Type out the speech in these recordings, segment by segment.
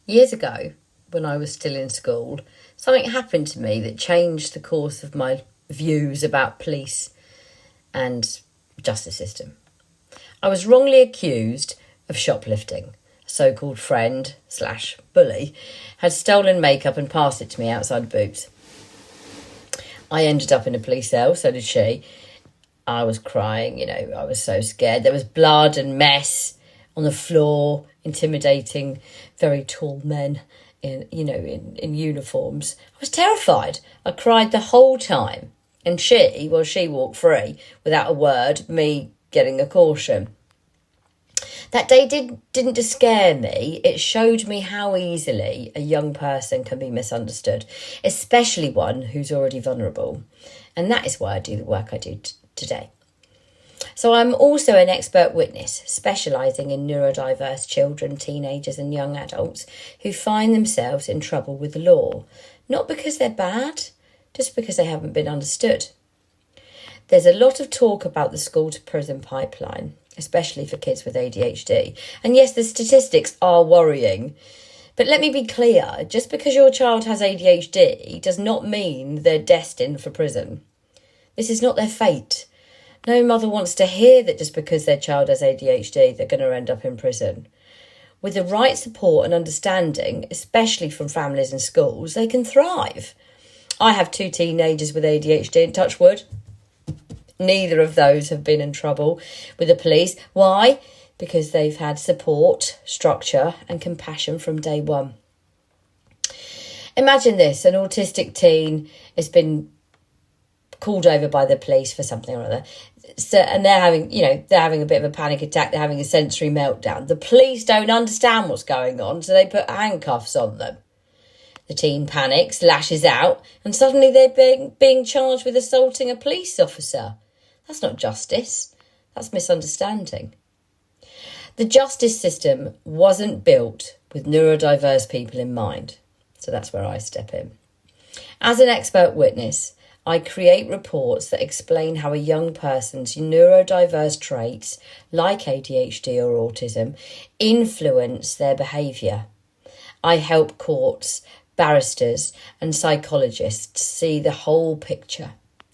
Years ago, when I was still in school, something happened to me that changed the course of my views about police and justice system. I was wrongly accused of shoplifting. A so-called friend/bully had stolen makeup and passed it to me outside Boots. I ended up in a police cell, so did she. I was crying, I was so scared. There was blood and mess on the floor, intimidating very tall men in uniforms. I was terrified. I cried the whole time. And she walked free without a word, me getting a caution. That day didn't just scare me, it showed me how easily a young person can be misunderstood, especially one who's already vulnerable. And that is why I do the work I do today. So I'm also an expert witness, specialising in neurodiverse children, teenagers and young adults who find themselves in trouble with the law. Not because they're bad, just because they haven't been understood. There's a lot of talk about the school to prison pipeline, especially for kids with ADHD. And yes, the statistics are worrying. But let me be clear, just because your child has ADHD does not mean they're destined for prison. This is not their fate. No mother wants to hear that just because their child has ADHD, they're going to end up in prison. With the right support and understanding, especially from families and schools, they can thrive. I have 2 teenagers with ADHD, and touch wood, neither of those have been in trouble with the police. Why? Because they've had support, structure and compassion from day one. Imagine this, an autistic teen has been called over by the police for something or other. So, and they're having a bit of a panic attack, they're having a sensory meltdown. The police don't understand what's going on, so they put handcuffs on them. The teen panics, lashes out, and suddenly they're being charged with assaulting a police officer. That's not justice, that's misunderstanding. The justice system wasn't built with neurodiverse people in mind, so that's where I step in. As an expert witness, I create reports that explain how a young person's neurodiverse traits, like ADHD or autism, influence their behaviour. I help courts, barristers and psychologists see the whole picture.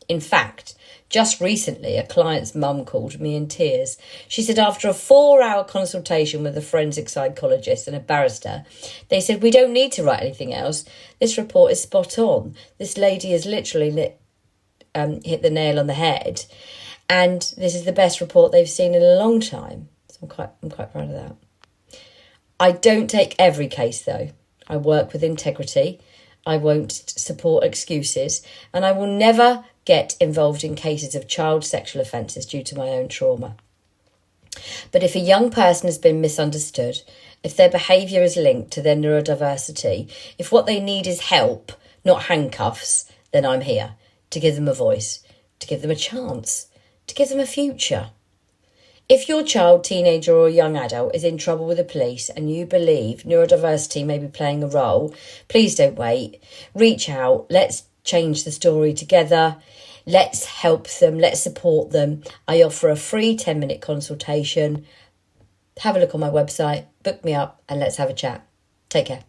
In fact, just recently, a client's mum called me in tears. She said after a 4-hour consultation with a forensic psychologist and a barrister, they said, "We don't need to write anything else. This report is spot on. This lady has literally hit the nail on the head. And this is the best report they've seen in a long time." So I'm quite proud of that. I don't take every case, though. I work with integrity. I won't support excuses. And I will never get involved in cases of child sexual offences due to my own trauma. But if a young person has been misunderstood, if their behaviour is linked to their neurodiversity, if what they need is help, not handcuffs, then I'm here to give them a voice, to give them a chance, to give them a future. If your child, teenager or young adult is in trouble with the police and you believe neurodiversity may be playing a role, please don't wait. Reach out. Let's change the story together. Let's help them. Let's support them. I offer a free 10-minute consultation. Have a look on my website, book me up and let's have a chat. Take care.